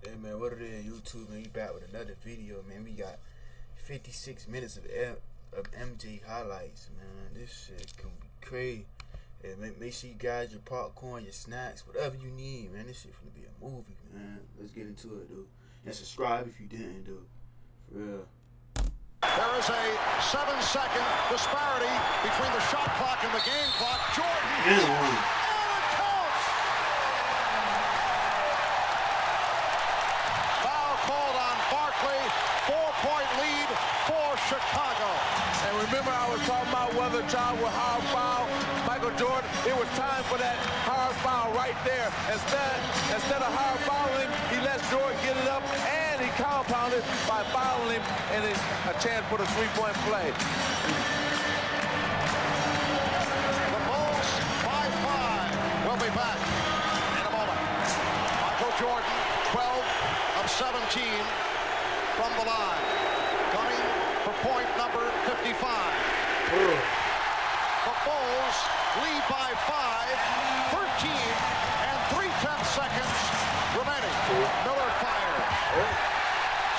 Hey man, what it is, YouTube, man? We back with another video, man. We got 56 minutes of MJ highlights, man. This shit can be crazy. Hey, make sure you guys your popcorn, your snacks, whatever you need, man. This shit finna be a movie, man. Let's get into it, dude. And subscribe if you didn't, dude. For real. There is a 7-second disparity between the shot clock and the game clock. Jordan. Lead for Chicago. And remember, I was talking about whether child with hard foul, Michael Jordan. It was time for that hard foul right there. Instead of hard fouling, he lets Jordan get it up, and he compounded by fouling him, and it's a chance for the three-point play. The Bulls by 5. We'll be back in a moment. Michael Jordan, 12 of 17 from the line. Gunning for point number 55. The Bulls lead by 5, 13 and 3/10 seconds remaining. Miller fired.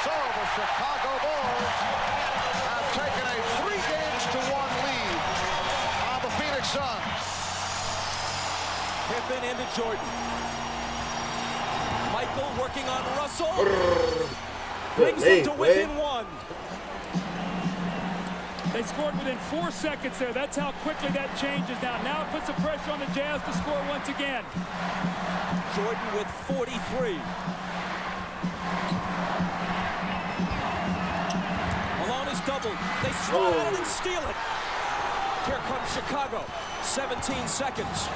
So the Chicago Bulls have taken a 3-1 lead on the Phoenix Suns. Pippen into Jordan. Michael working on Russell. Brings them to within 1. They scored within 4 seconds there. That's how quickly that changes now. Now it puts the pressure on the Jazz to score once again. Jordan with 43. Malone is doubled. They swat at it and steal it. Here comes Chicago. 17 seconds.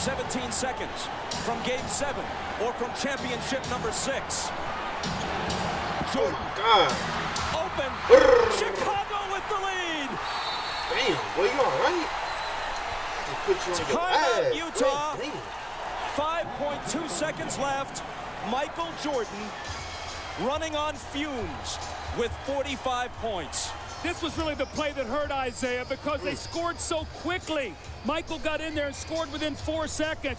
17 seconds from Game 7 or from championship number 6. Jordan. Oh my God. Open. Chicago with the lead. Damn, boy, you all right? Just put you on your ass. Utah. Damn. 5.2 seconds left. Michael Jordan running on fumes with 45 points. This was really the play that hurt Isaiah because they scored so quickly. Michael got in there and scored within 4 seconds.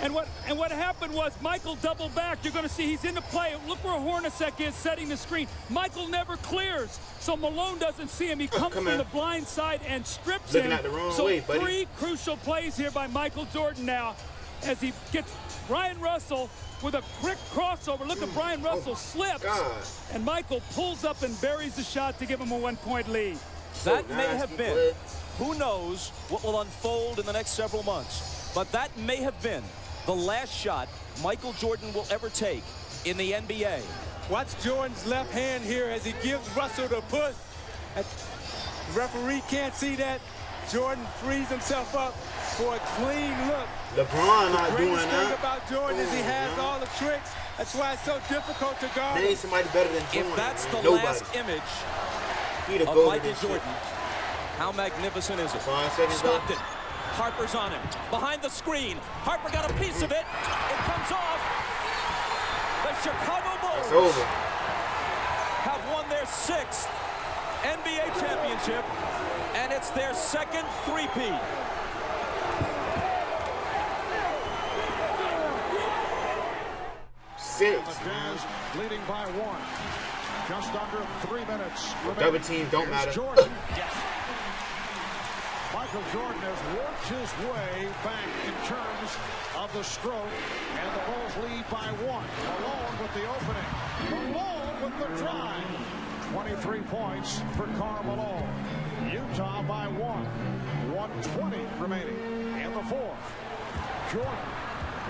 And what happened was Michael doubled back. You're going to see he's in the play. Look where Hornacek is setting the screen. Michael never clears, so Malone doesn't see him. He comes from the blind side and strips him. Looking at the wrong way, buddy. 3 crucial plays here by Michael Jordan now as he gets Brian Russell with a quick crossover. Look at Brian Russell slips, and Michael pulls up and buries the shot to give him a 1-point lead. That may have been, who knows what will unfold in the next several months, but that may have been the last shot Michael Jordan will ever take in the NBA. Watch Jordan's left hand here as he gives Russell the push. The referee can't see that. Jordan frees himself up for a clean look. LeBron not doing that. The that. thing about Jordan is he has all the tricks. That's why it's so difficult to guard. There ain't somebody better than Jordan. If that's the Nobody. last image of Michael Jordan, how magnificent is it? Stockton. Harper's on him. Behind the screen. Harper got a piece of it. It comes off. The Chicago Bulls have won their 6th NBA championship, and it's their 2nd three-peat. The Jazz leading by 1. Just under 3 minutes. Double team don't matter. Jordan. Michael Jordan has worked his way back in terms of the stroke, and the Bulls lead by 1. Malone with the opening. Malone with the drive. 23 points for Karl Malone. Utah by 1. 1:20 remaining in the 4th. Jordan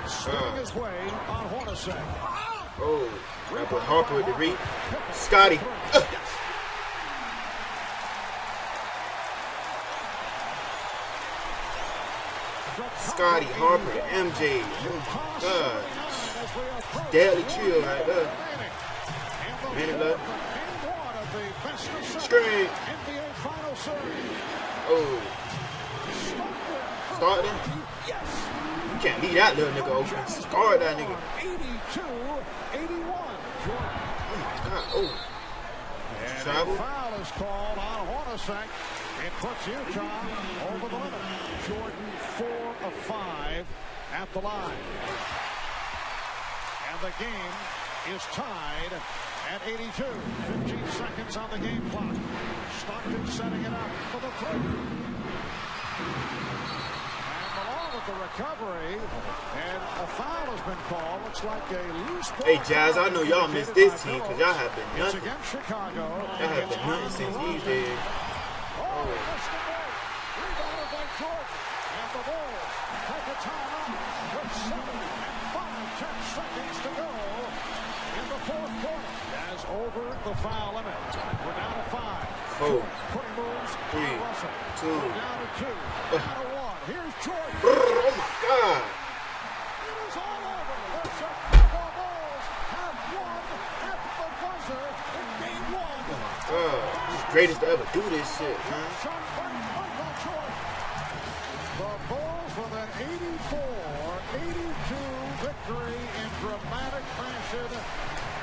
spinning his way on Hornacek. Oh, Harper with the read. Scotty. Scotty, Harper, MJ. Oh my God. Deadly chill right there. Minute left. Screen. Oh. Start them. You can't leave that little nigga open. Start that nigga. 82-81. Oh my God. Oh. Travel. Foul is called on Hornacek. It puts Utah over the limit. Jordan 4 of 5 at the line. And the game is tied at 82. 15 seconds on the game clock. Stockton setting it up for the three. And along with the recovery, and a foul has been called. Looks like a loose ball. Hey, Jazz, I know y'all missed this team because y'all have been It's nothing. against Chicago. Y'all have been nothing since these days. Oh, missed the ball. Rebounded by Jordan. And the Bulls take a timeout with 7 and 5 seconds to go in the fourth quarter. As over the foul limit. We're down to 5. 4, Putting moves. 3, Russell. 2. We're down to 2. Down to 1. Here's Jordan. Oh my God. It is all over. The Chicago Bulls have won at the buzzer in game 1. Greatest to ever do this shit, man. The Bulls with an 84-82 victory in dramatic fashion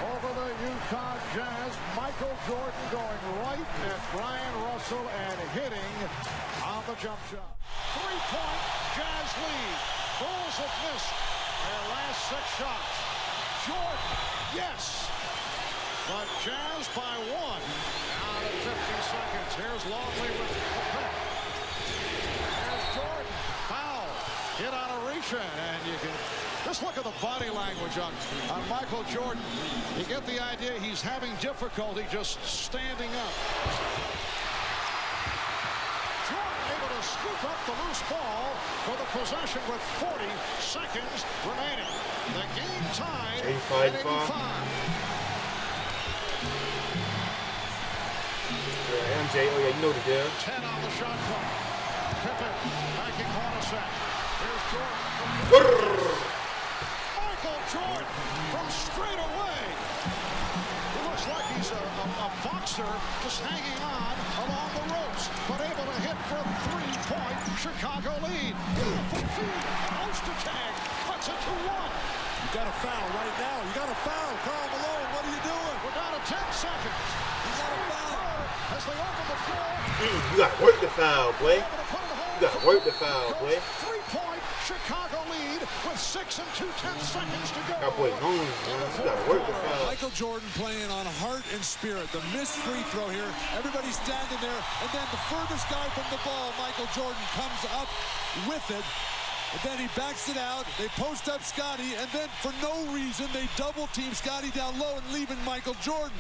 over the Utah Jazz. Michael Jordan going right at Brian Russell and hitting on the jump shot. 3-point Jazz lead. Bulls have missed their last 6 shots. Jordan, yes. But Jazz by 1 out of 50 seconds. Here's Longley with the pick. There's Jordan. Foul. Hit on a reach-in. And you can just look at the body language on Michael Jordan. You get the idea he's having difficulty just standing up. Jordan able to scoop up the loose ball for the possession with 40 seconds remaining. The game tied at 85. MJ, oh yeah, you know the deal. 10 on the shot clock. Pippen backing Hornacek. Here's Jordan. Michael Jordan from straight away. It looks like he's a boxer just hanging on along the ropes, but able to hit for a 3-point Chicago lead. Beautiful feed. Oster tag. Cuts it to 1. You got a foul right now. You got a foul. Karl Malone, what are you doing? We're down to 10 seconds. You got a foul. As they open the floor. You gotta work the foul, boy. You gotta work the foul, boy. 3-point Chicago lead with 6 and 2/10 seconds to go. That boy home, man. You gotta work the foul. Michael Jordan playing on heart and spirit. The missed free throw here. Everybody's standing there. And then the furthest guy from the ball, Michael Jordan, comes up with it. And then he backs it out. They post up Scotty. And then for no reason, they double team Scotty down low and leaving Michael Jordan.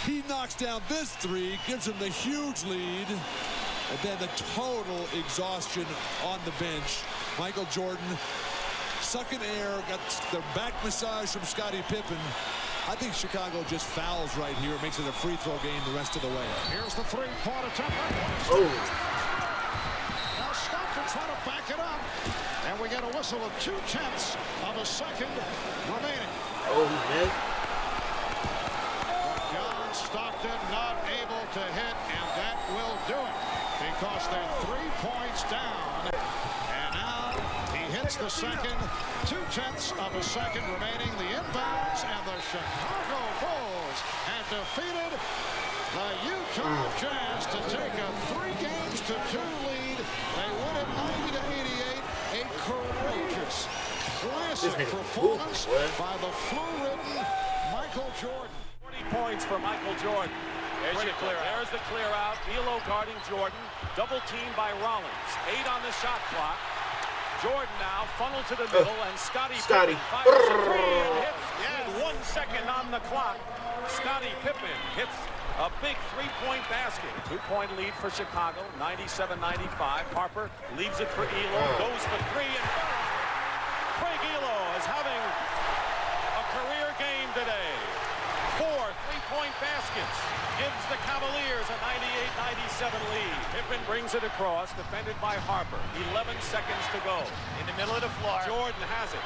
He knocks down this 3, gives him the huge lead. And then the total exhaustion on the bench. Michael Jordan sucking air, got the back massage from Scottie Pippen. I think Chicago just fouls right here. It makes it a free throw game the rest of the way. Here's the 3-point attempt. Oh. Now Stockton trying to back it up. And we get a whistle of 2/10 of a second remaining. Oh, he missed. John Stockton not able to hit, and that will do it because they're 3 points down. And now he hits the second. 2/10 of a second remaining. The inbounds, and the Chicago Bulls have defeated the Utah Jazz to take a 3-2 lead. They win it 90-88. A courageous, classic performance by the flu-ridden Michael Jordan. 20 points for Michael Jordan. There's the clear out. There's the clear out. D'Lo guarding Jordan. Double team by Rollins. 8 on the shot clock. Jordan now funneled to the middle, and Scottie Pippen fires a 3 and hits with 1 second on the clock. Scottie Pippen hits a big 3-point basket. 2-point lead for Chicago, 97-95. Harper leaves it for Elo, goes for 3, and Craig Elo is having a career game today. 4 3-point baskets gives the Cavaliers a 98-97 lead. Pippen brings it across, defended by Harper. 11 seconds to go. In the middle of the floor. Jordan has it.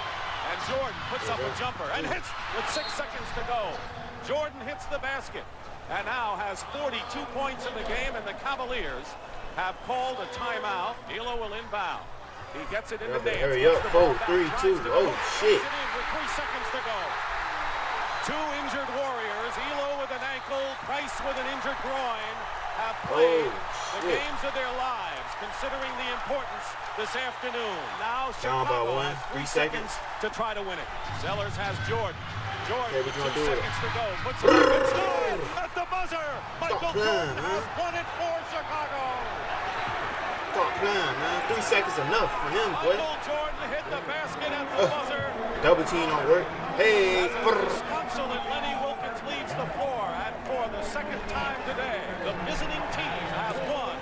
And Jordan puts up a jumper and hits with 6 seconds to go. Jordan hits the basket and now has 42 points in the game, and the Cavaliers have called a timeout. D'Lo will inbound. He gets it in the net. Hurry up, 4, 3, 2. Oh, shit. With 3 seconds to go. 2 injured Warriors, Elo with an ankle, Price with an injured groin, have played The games of their lives, considering the importance this afternoon. Now Chicago has 3 seconds to try to win it. Zellers has Jordan. Jordan, 2 seconds to go. Puts it up. It's good at the buzzer. Michael Jordan has won it for Chicago. Stop playing, man. 3 seconds enough for him, boy. Michael Jordan hit the basket at the buzzer. Double team don't work. Hey. Wisconsin and Lenny Wilkens leads the floor, and for the second time today, the visiting team has won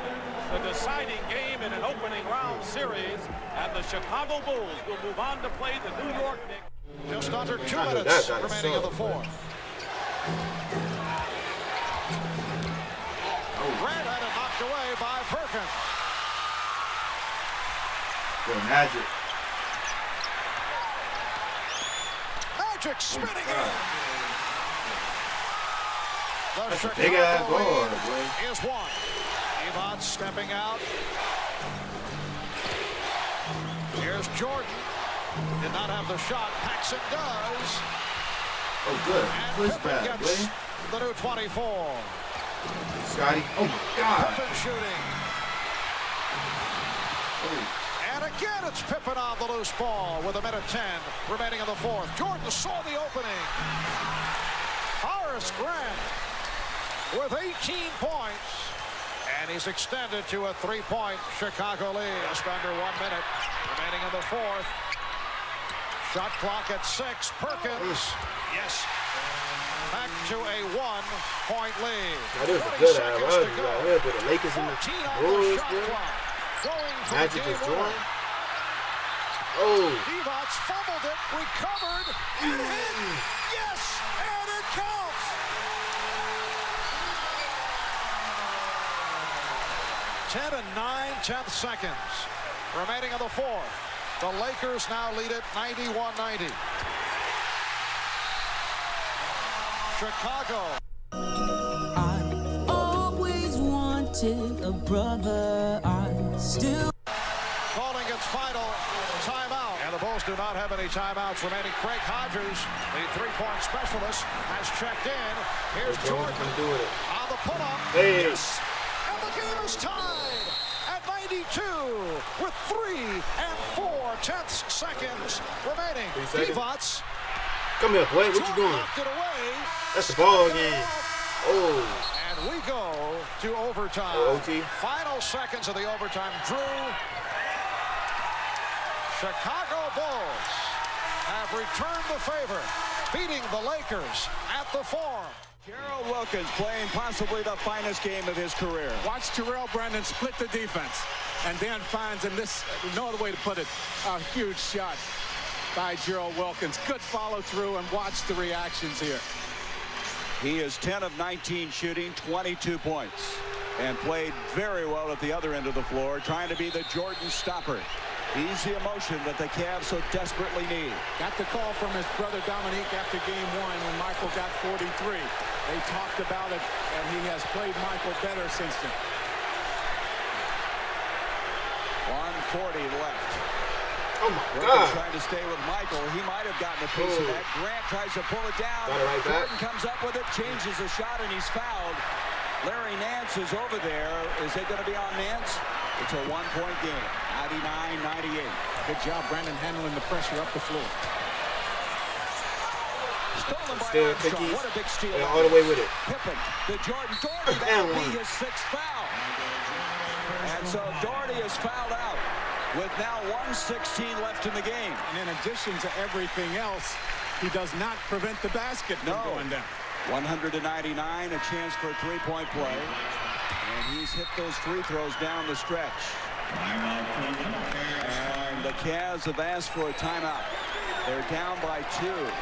the deciding game in an opening round series, and the Chicago Bulls will move on to play the New York Knicks. Just under 2 minutes remaining in the fourth. Grant had it knocked away by Perkins. Good Magic. Magic spinning in. That's a big ass guard, boy. Is one. Divac stepping out. Here's Jordan. Did not have the shot. Paxson does. Oh, good. And Push Pippen back, gets boy. the new 24. Scotty. Oh, my God. Pippen shooting. And again, it's Pippen on the loose ball with 1:10 remaining in the fourth. Jordan saw the opening. Horace Grant with 18 points. And he's extended to a 3-point Chicago lead. Just under 1 minute remaining in the fourth. Shot clock at 6. Perkins. Yes. Back to a 1-point lead. That is a good idea. Right here, but the Lakers in the Bulls, Magic is drawing. Oh. Divac fumbled it, recovered, and hit. Yes, and it counts. Ten and 9/10 seconds remaining in the fourth. The Lakers now lead it 91-90. Chicago. I always wanted a brother. I still Calling its final timeout. And the Bulls do not have any timeouts remaining. Craig Hodges, the 3-point specialist, has checked in. Here's Jordan on the pull-up. Hey. Yes. And the game is tied at 92 with 3 4/10 seconds remaining. Divac. Come here, boy. What you doing? Knocked it away. That's the ball game. Oh. And we go to overtime. OT. Final seconds of the overtime. Drew. Chicago Bulls have returned the favor, beating the Lakers at the Forum. Gerald Wilkins playing possibly the finest game of his career. Watch Terrell Brandon split the defense and then finds, and this, no other way to put it, a huge shot by Gerald Wilkins. Good follow through, and watch the reactions here. He is 10 of 19 shooting, 22 points, and played very well at the other end of the floor, trying to be the Jordan stopper. He's the emotion that the Cavs so desperately need. Got the call from his brother Dominique after game 1 when Michael got 43. They talked about it, and he has played Michael better since then. 1:40 left. Oh, my Wilkins God. trying to stay with Michael. He might have gotten a piece of that. Grant tries to pull it down. Got it right back. Jordan comes up with it, changes the shot, and he's fouled. Larry Nance is over there. Is it going to be on Nance? It's a 1-point game, 99-98. Good job, Brandon, handling the pressure up the floor. Stolen by Still Armstrong. cookies. What a big steal. Yeah, all the way with it. Pippen to Jordan. Doherty, that will be his 6th foul. And so Doherty is fouled out with now 1:16 left in the game. And in addition to everything else, he does not prevent the basket from going down. 100-99, a chance for a 3-point play. And he's hit those free throws down the stretch. And the Cavs have asked for a timeout. They're down by 2.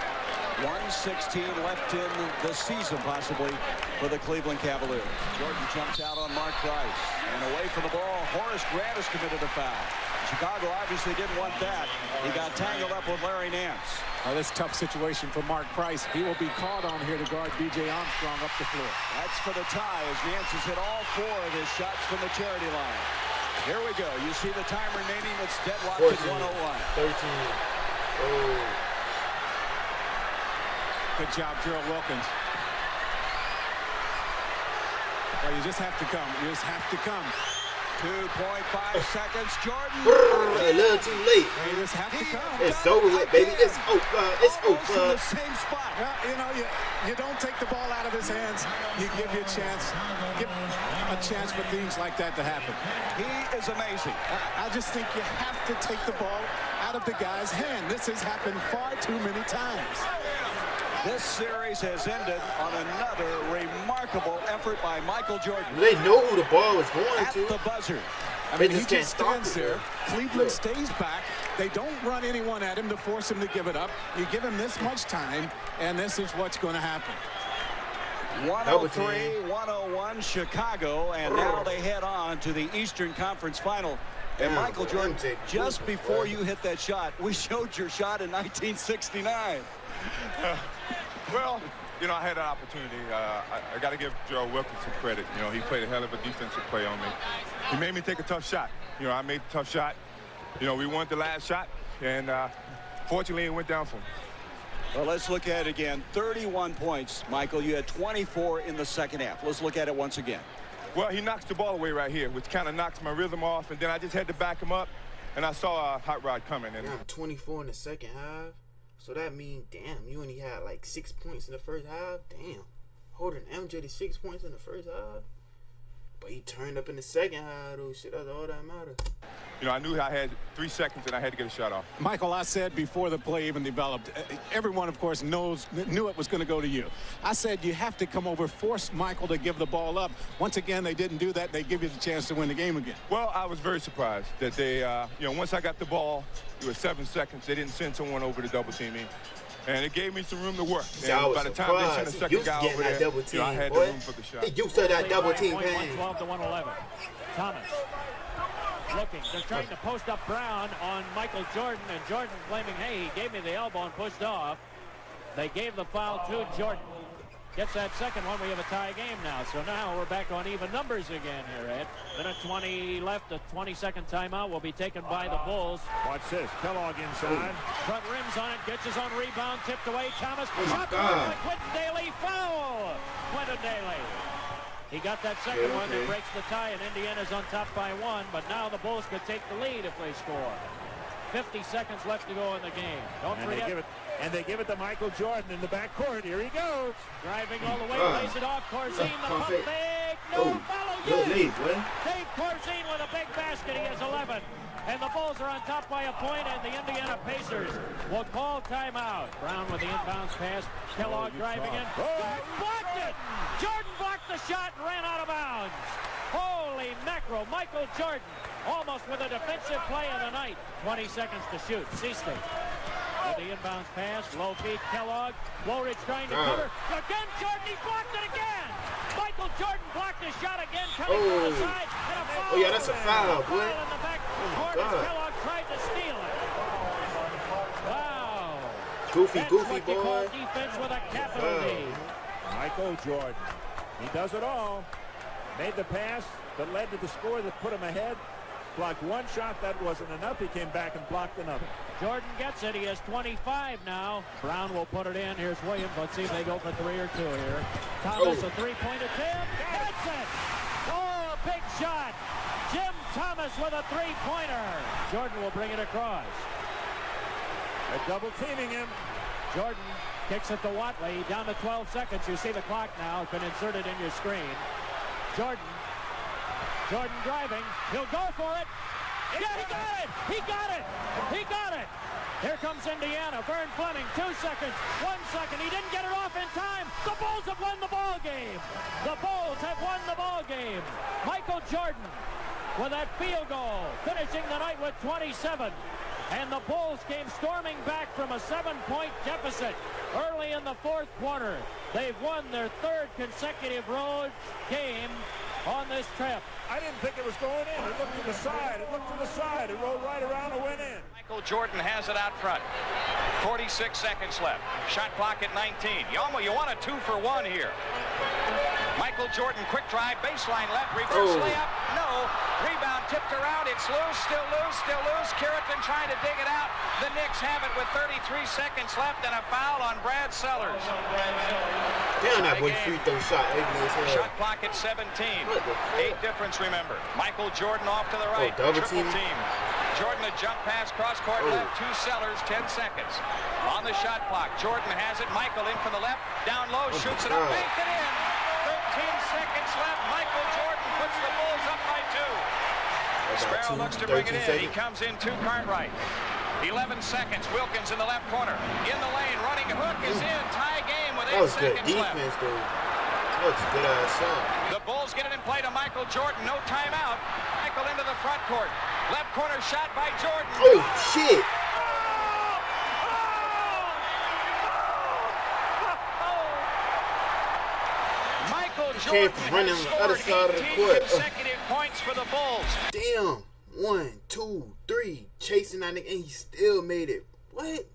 1:16 left in the season, possibly, for the Cleveland Cavaliers. Jordan jumps out on Mark Price. And away from the ball, Horace Grant has committed a foul. Chicago obviously didn't want that. He got tangled up with Larry Nance. Oh, this tough situation for Mark Price. He will be called on here to guard B.J. Armstrong up the floor. That's for the tie as Nance has hit all 4 of his shots from the charity line. Here we go. You see the time remaining. It's deadlocked at 101. 13. Oh. Good job, Gerald Wilkins. Well, you just have to come. You just have to come. 2.5 seconds. Jordan. A little too late. You just have to come. It's over with, baby. It's over. It's over. The same spot. Well, you know, you don't take the ball out of his hands. You give you a chance. Give a chance for things like that to happen. He is amazing. I just think you have to take the ball out of the guy's hand. This has happened far too many times. This series has ended on another remarkable effort by Michael Jordan. They know who the ball was going at to. the buzzer. I mean, he just stands there. Cleveland stays back. They don't run anyone at him to force him to give it up. You give him this much time, and this is what's going to happen. 103-101 Chicago, and now they head on to the Eastern Conference Final. And Michael Jordan, just before you hit that shot, we showed your shot in 1969. Well, you know, I had an opportunity. I got to give Gerald Wilkins some credit. You know, he played a hell of a defensive play on me. He made me take a tough shot. You know, I made the tough shot. You know, we won the last shot, and fortunately, it went down for me. Well, let's look at it again. 31 points, Michael. You had 24 in the second half. Let's look at it once again. Well, he knocks the ball away right here, which kind of knocks my rhythm off, and then I just had to back him up, and I saw a hot rod coming. And 24 in the second half. So that means, damn, you only had like 6 points in the first half. Damn. Holding MJ to 6 points in the first half. But he turned up in the second half, though. Shit, that's all that matters. You know, I knew I had 3 seconds and I had to get a shot off. Michael, I said before the play even developed, everyone, of course, knew it was going to go to you. I said you have to come over, force Michael to give the ball up. Once again, they didn't do that. They give you the chance to win the game again. Well, I was very surprised that they, you know, once I got the ball, it was 7 seconds. They didn't send someone over to double team me. And it gave me some room to work. And by the time they sent the second guy over there, you know, I had the room for the shot. He used to that double team pain. 12 to 111. Thomas looking. They're trying to post up Brown on Michael Jordan, and Jordan claiming, hey, he gave me the elbow and pushed off. They gave the foul to Jordan. Gets that second one. We have a tie game now. So now we're back on even numbers again here, Ed. Minute 20 left. A 20-second timeout will be taken by the Bulls. Watch this. Kellogg inside. Front rims on it. Gets his own rebound. Tipped away. Thomas. Oh, my shot God. by Quentin Daly. Foul. Quentin Daly. He got that second one that breaks the tie, and Indiana's on top by 1. But now the Bulls could take the lead if they score. 50 seconds left to go in the game. Don't forget. They give it to Michael Jordan in the backcourt. Here he goes. Driving all the way, lays it off. Corzine, the pump fake. No follow. Yes. Dave Corzine with a big basket. He has 11. And the Bulls are on top by a point, and the Indiana Pacers will call timeout. Brown with the inbounds pass. Kellogg driving in. Jordan blocked it. Jordan blocked the shot and ran out of bounds. Holy mackerel. Michael Jordan almost with a defensive play of the night. 20 seconds to shoot. C-State. With the inbounds pass, low feed, Kellogg. Woolridge trying to cover. Again, Jordan, he blocked it again. Michael Jordan blocked his shot again, coming from the side. And a foul. Oh, yeah, that's a foul, boy. Foul in the back. Kellogg tried to steal it. Wow. Goofy That's boy. what you call defense with a capital D. Michael Jordan. He does it all. Made the pass that led to the score that put him ahead. Blocked one shot, that wasn't enough. He came back and blocked another. Jordan gets it. He has 25 now. Brown will put it in. Here's Williams. Let's see if they go for 3 or 2 here. Thomas, a three-point attempt. That's it. Oh, big shot. Jim Thomas with a three-pointer. Jordan will bring it across. They're double teaming him. Jordan kicks it to Watley. Down to 12 seconds. You see the clock now. It's been inserted in your screen. Jordan driving. He'll go for it. Yeah, he got it. He got it. He got it. Here comes Indiana. Vern Fleming, 2 seconds. 1 second. He didn't get it off in time. The Bulls have won the ball game. The Bulls have won the ball game. Michael Jordan with that field goal, finishing the night with 27. And the Bulls came storming back from a 7-point deficit early in the fourth quarter. They've won their 3rd consecutive road game on this trip. I didn't think it was going in. It looked to the side. It looked to the side. It rolled right around and went in. Michael Jordan has it out front. 46 seconds left. Shot clock at 19. You want a 2-for-1 here. Michael Jordan, quick drive, baseline left, reverse layup. No. Rebound tipped around. It's loose, still loose, still loose. Kiritin trying to dig it out. The Knicks have it with 33 seconds left and a foul on Brad Sellers. Damn, that boy free throw shot. Shot clock at 17. 8 difference, remember. Michael Jordan off to the right. Double Triple team. Jordan a jump pass, cross court left, 2 Sellers, 10 seconds. On the shot clock, Jordan has it. Michael in from the left, down low, shoots it up, banked it in. 13 seconds left. Michael Jordan puts the Bulls up by 2. Sparrow looks to bring it in. He comes in to Cartwright. 11 seconds. Wilkins in the left corner. In the lane, running hook is in. Tie game with 8 seconds left. Defense, dude. That was a good shot. The Bulls get it in play to Michael Jordan. No timeout. Michael into the front court. Left corner shot by Jordan. Oh, shit. Michael Jordan running on the other side of the 18 court. consecutive points for the Bulls. Damn. 1, 2, 3. Chasing that nigga, and he still made it. What?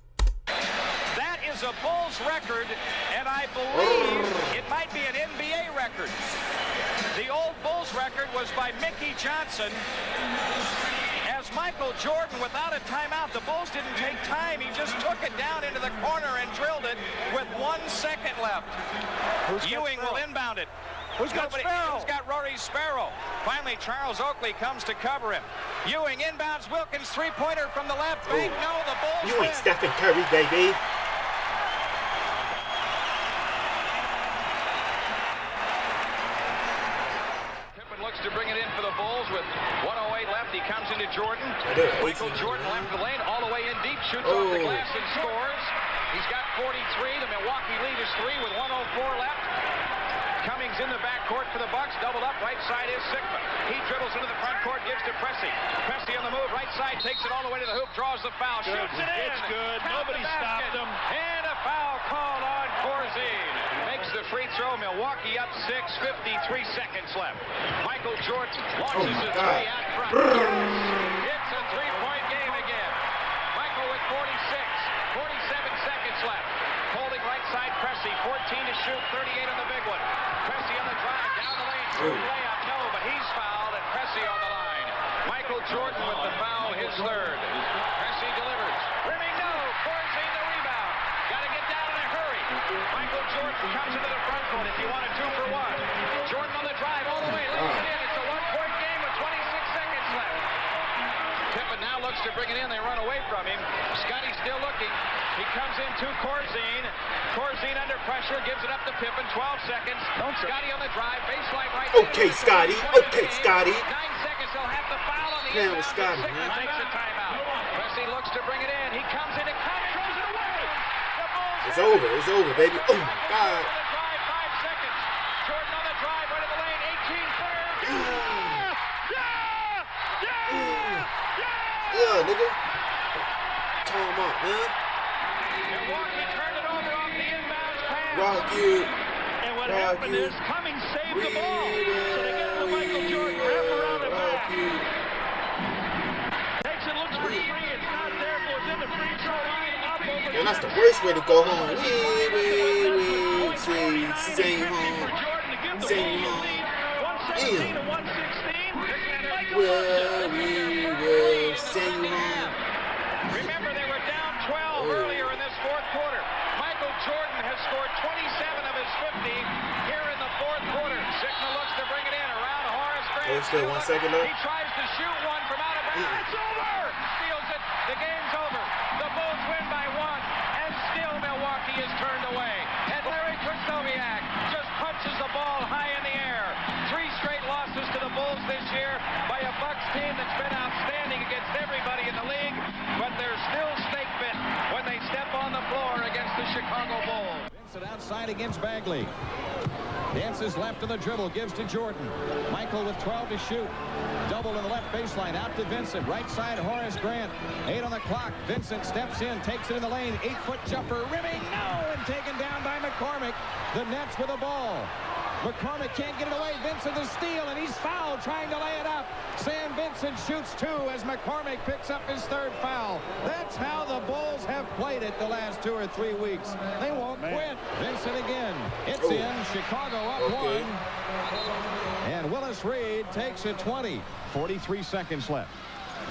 That is a Bulls record, and I believe it might be an NBA record. The old Bulls record was by Mickey Johnson. As Michael Jordan, without a timeout, the Bulls didn't take time. He just took it down into the corner and drilled it with 1 second left. Ewing will inbound it. Who's got Rory Sparrow? Finally, Charles Oakley comes to cover him. Ewing inbounds Wilkins, three-pointer from the left bank. No, the Bulls You win. ain't Stephen Curry, baby. Pippen looks to bring it in for the Bulls with 1:08 left. He comes into Jordan. Michael Jordan left the lane, all the way in deep, shoots off the glass and scores. He's got 43. The Milwaukee lead is 3 with 1:04 left. Cummings in the backcourt for the Bucks, doubled up. Right side is Sigma. He dribbles into the front court, gives to Pressey. Pressey on the move, right side, takes it all the way to the hoop, draws the foul, shoots it in. It's good. Nobody stopped him. And a foul called on Corzine. Makes the free throw. Milwaukee up 6, 53 seconds left. Michael Jordan launches his three out front. It's a three-point game again. Michael with 46, 47 seconds left. Holding right side, Pressey, 14 to shoot, 38 on the big one. Pressey on the drive, down the lane, shooting layup, no, but he's fouled, and Pressey on the line. Michael Jordan with the foul, his third. Pressey delivers. Rimming, no, Corzine the rebound. Got to get down in a hurry. Michael Jordan comes into the front court if you want a 2-for-1. Jordan on the drive all the way, lays it in. It's a one-point game with 26 seconds left. Pippen now looks to bring it in. They run away from him. Scotty's still looking. He comes in to Corzine. Corzine under pressure, gives it up to Pippen. 12 seconds. Scotty on the drive, baseline right. Okay, Scotty. Okay, Scotty. 9 seconds. They'll have to foul on the Damn, inbound. Scotty, Sigma man. takes a timeout. Pressey looks to bring it in. He comes into Cummings, throws it away. The Bulls. It's over. It's over, baby. Oh, my God. On the drive, 5 seconds. Jordan on the drive, right of the lane. 18 players. Yeah, nigga. Come on, man. Milwaukee turned it over off the inbounds pass. Rock you. And what happened is Cummings saved the ball. So they get to Michael Jordan, wrap around and back. Takes it, looks for three. It's not there. Goes in the free throw line. Up over. And that's the worst way to go home. Sing home. Sing home. 117 to 116. Well, we will sing home. Remember, they were down 12 earlier in this fourth quarter. Michael Jordan has scored 27 of his 50 here in the fourth quarter. Sigma looks to bring it in around Horace Grant. Still 1 second left. He tries to shoot one from out of bounds. It's over! Steals it. The game's over. The Bulls win by 1. And still Milwaukee is turned away. And Larry Krystkowiak just punches the ball high in the air. 3 straight losses to the Bulls this year by a Bucks team that's been outstanding against everybody in the league, but they're still snake bit when they step on the floor against the Chicago Bulls. Vincent outside against Bagley. Dances left to the dribble, gives to Jordan. Michael with 12 to shoot. Double in the left baseline, out to Vincent. Right side, Horace Grant. 8 on the clock. Vincent steps in, takes it in the lane. 8-foot jumper, rimming, no, and taken down by McCormick. The Nets with the ball. McCormick can't get it away. Vincent the steal, and he's fouled trying to lay it up. Sam Vincent shoots 2 as McCormick picks up his 3rd foul. That's how the Bulls have played it the last 2 or 3 weeks. They won't quit. Vincent again. It's in. Chicago up 1. And Willis Reed takes it 20. 43 seconds left.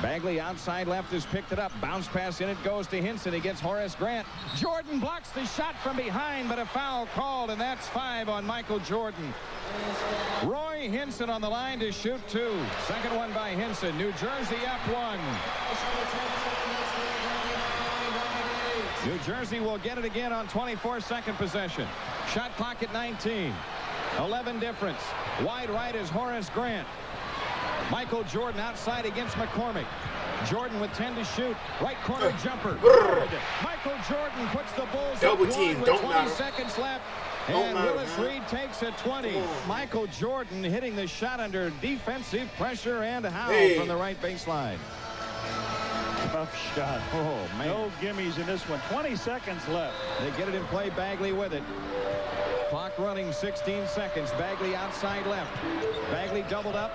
Bagley outside left has picked it up. Bounce pass in it goes to Hinson against Horace Grant. Jordan blocks the shot from behind, but a foul called, and that's 5 on Michael Jordan. Roy Hinson on the line to shoot 2. Second one by Hinson. New Jersey up 1. New Jersey will get it again on 24-second possession. Shot clock at 19. 11 difference. Wide right is Horace Grant. Michael Jordan outside against McCormick. Jordan with 10 to shoot. Right corner jumper. Good. Michael Jordan puts the Bulls double up team. With Don't 20 matter. seconds left. Don't And matter, Willis man. Reed takes a 20. Michael Jordan hitting the shot under defensive pressure and Howe from the right baseline. Tough shot. Oh, man. No gimmies in this one. 20 seconds left. They get it in play. Bagley with it. Clock running 16 seconds. Bagley outside left. Bagley doubled up.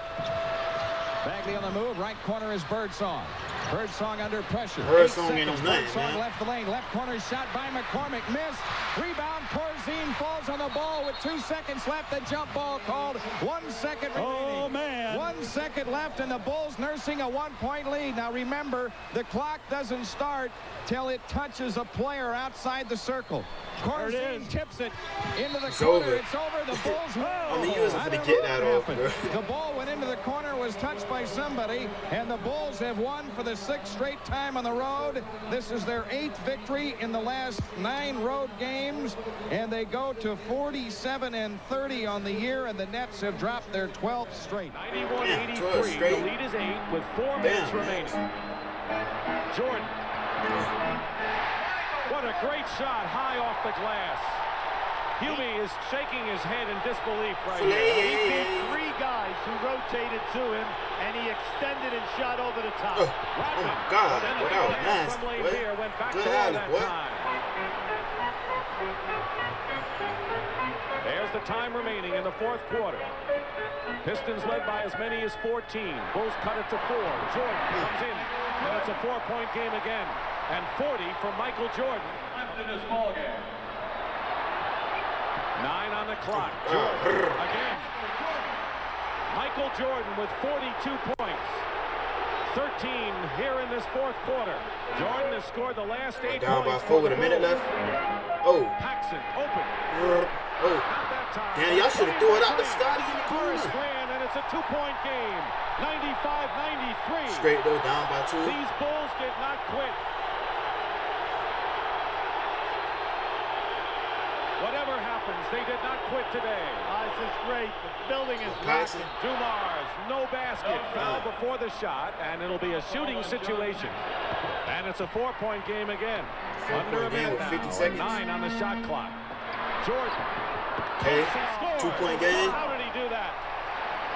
Bagley on the move. Right corner is Birdsong. Birdsong under pressure. Birdsong ain't no nothing, Birdsong man. left the lane. Left corner shot by McCormick. Missed. Rebound. Corzine falls on the ball with 2 seconds left. The jump ball called. 1 second remaining. Oh, man. 1 second left, and the Bulls nursing a 1-point lead. Now, remember, the clock doesn't start till it touches a player outside the circle. Corzine tips it into the corner. over. It's over. The Bulls win. I mean, you wasn't I finna don't get know that what off, happened. bro. The ball went into the corner, was touched by somebody, and the Bulls have won for the 6th straight time on the road. This is their 8th victory in the last 9 road games, and they go to 47-30 on the year, and the Nets have dropped their 12th straight. 91-83. The lead is 8 with 4 minutes remaining. Jordan. What a great shot high off the glass. Hubie is shaking his head in disbelief right here. He beat 3 guys who rotated to him, and he extended and shot over the top. Oh my God, what that was nasty, from Lane boy. Beer went back Good to alley, that boy. time. There's the time remaining in the 4th quarter. Pistons led by as many as 14. Bulls cut it to 4. Jordan comes in, and it's a 4-point game again. And 40 from Michael Jordan in this ball game. 9 on the clock. Jordan again. Michael Jordan with 42 points. 13 here in this 4th quarter. Jordan has scored the last 8 Down by points. 4 with a minute left. Oh. Paxson open. Oh. Damn, y'all should have threw it out to Scotty in the corner. And it's a 2-point game. 95-93. Straight though, down by 2. These Bulls did not quit. Whatever happens, they did not quit today. This is great. The building is Paxson. Dumars, no basket. Foul before the shot, and it'll be a shooting situation. And it's a 4-point game again. Under a minute with 50 now. seconds. 9 on the shot clock. Jordan. Okay, 2-point game. How did he do that?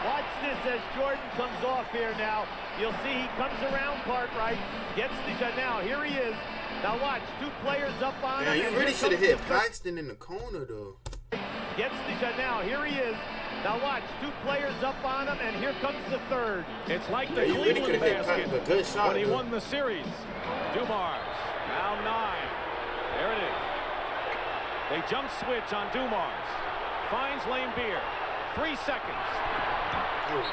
Watch this as Jordan comes off here now. You'll see he comes around Cartwright, gets the shot. Now, here he is. Now watch, 2 players up on Yeah, him. you and really here should have comes hit the- Paxton in the corner though. Gets the shot. Now, here he is. Now watch, 2 players up on him, and here comes the 3rd. It's like the Yeah, you really Cleveland could've hit basket Paxton. Good shot, when he though. won the series. Dumars, now 9. There it is. They jump switch on Dumars. Finds Lane Beer. 3 seconds.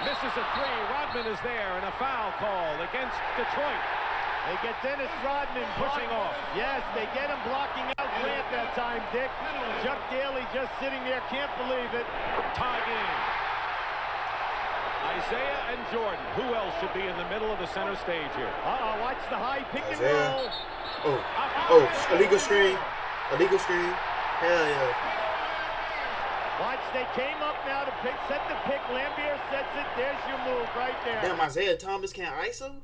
Misses a 3. Rodman is there, and a foul called against Detroit. They get Dennis Rodman Pushing off. Yes, they get him blocking out Grant that time, Dick. Chuck Daly just sitting there, can't believe it. Tie game. Isaiah and Jordan. Who else should be in the middle of the center stage here? Watch the high pick and Isaiah. roll. Oh, illegal screen. Illegal screen. Hell yeah. Watch, they came up now to set the pick. Lambier sets it. There's your move right there. Damn, Isaiah Thomas can't ISO?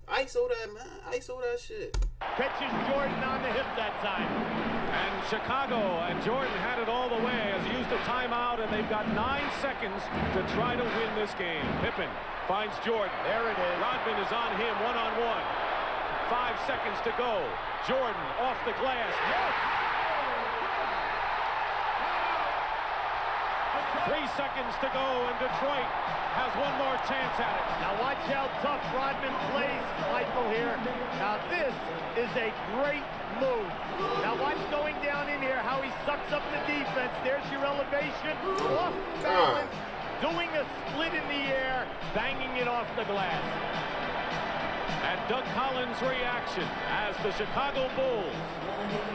ISO that, man. ISO that shit. Catches Jordan on the hip that time. And Chicago and Jordan had it all the way as he used a timeout, and they've got 9 seconds to try to win this game. Pippen finds Jordan. There it is. Rodman is on him, one-on-one. 5 seconds to go. Jordan off the glass. Yes! 3 seconds to go, and Detroit has one more chance at it. Now watch how tough Rodman plays, Michael, here. Now this is a great move. Now watch going down in here, how he sucks up the defense. There's your elevation. Off balance, doing a split in the air, banging it off the glass. And Doug Collins' reaction as the Chicago Bulls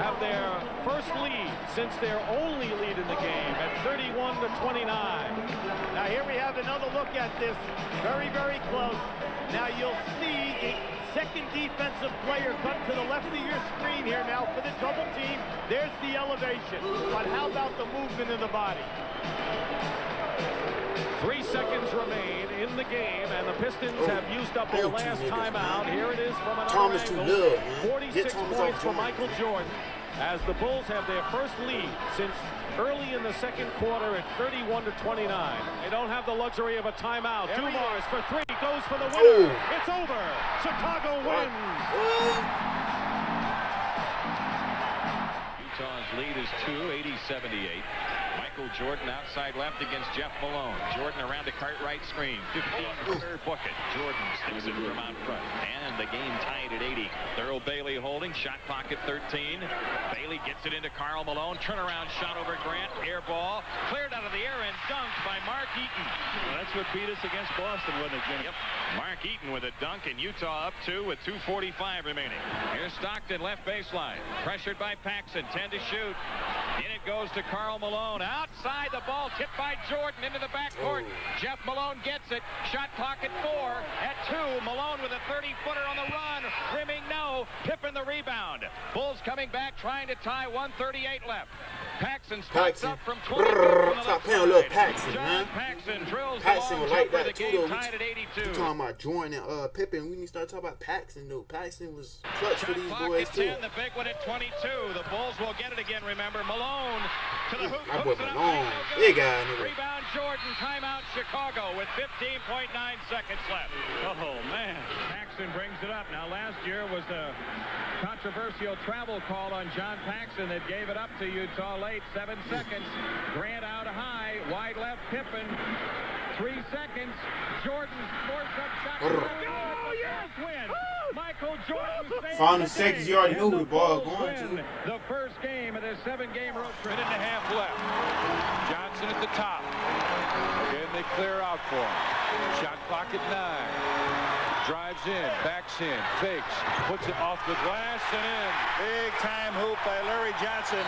have their first lead since their only lead in the game at 31-29. Now here we have another look at this. Very, very close. Now you'll see a second defensive player come to the left of your screen here now for the double team. There's the elevation. But how about the movement of the body? 3 seconds remain in the game, and the Pistons have used up their last timeout. Here it is from another angle. 46 points for Michael Jordan as the Bulls have their first lead since early in the second quarter at 31-29. They don't have the luxury of a timeout. Dumars for 3, goes for the winner. It's over. Chicago wins. Utah's lead is 2, 80-78. Michael Jordan outside left against Jeff Malone. Jordan around a Cartwright screen. 15 book it. Jordan sticks it from out front. And the game tied at 80. Thurl Bailey holding. Shot clock at 13. Bailey gets it into Karl Malone. Turnaround shot over Grant. Air ball. Cleared out of the air and dunked by Mark Eaton. Well, that's what beat us against Boston, wasn't it, Jimmy? Yep. Mark Eaton with a dunk, and Utah up 2 with 2:45 remaining. Here's Stockton left baseline. Pressured by Paxson. 10 to shoot. In it goes to Karl Malone. Outside the ball, tipped by Jordan into the backcourt. Jeff Malone gets it. Shot clock at 4. At 2, Malone with a 30-footer on the run. Rimming no. Pippen the rebound. Bulls coming back, trying to tie. 1:38 left. Paxson spots up from 20 from the Stop playing a little Paxson, John man. Paxson drills Paxson the was long like jumper. that The too, game though. tied at 82. You talking about Jordan and Pippen? We need to start talking about Paxson, though. Paxson was clutch for these Clock boys at too. 10, the big one at 22. The Bulls will get it again, remember. Malone to the hoop. My boy Hooks it up. Malone, No good. big guy, nigga. Rebound Jordan. Timeout Chicago with 15.9 seconds left. Oh, man. Paxson brings it up. Now, last year was a controversial travel call on John Paxson that gave it up to Utah late. 7 seconds. Grant out high. Wide left Pippen. 3 seconds. Jordan forced up shot. Oh, yes! Win. Michael Jordan saves Final the seconds, day. you already know And who the ball going Bulls win to. the first game of this 7-game road trip. Minute and a half left. Johnson at the top. Again, they clear out for him. Shot clock at 9. Drives in, backs in, fakes, puts it off the glass and in. Big time hoop by Larry Johnson.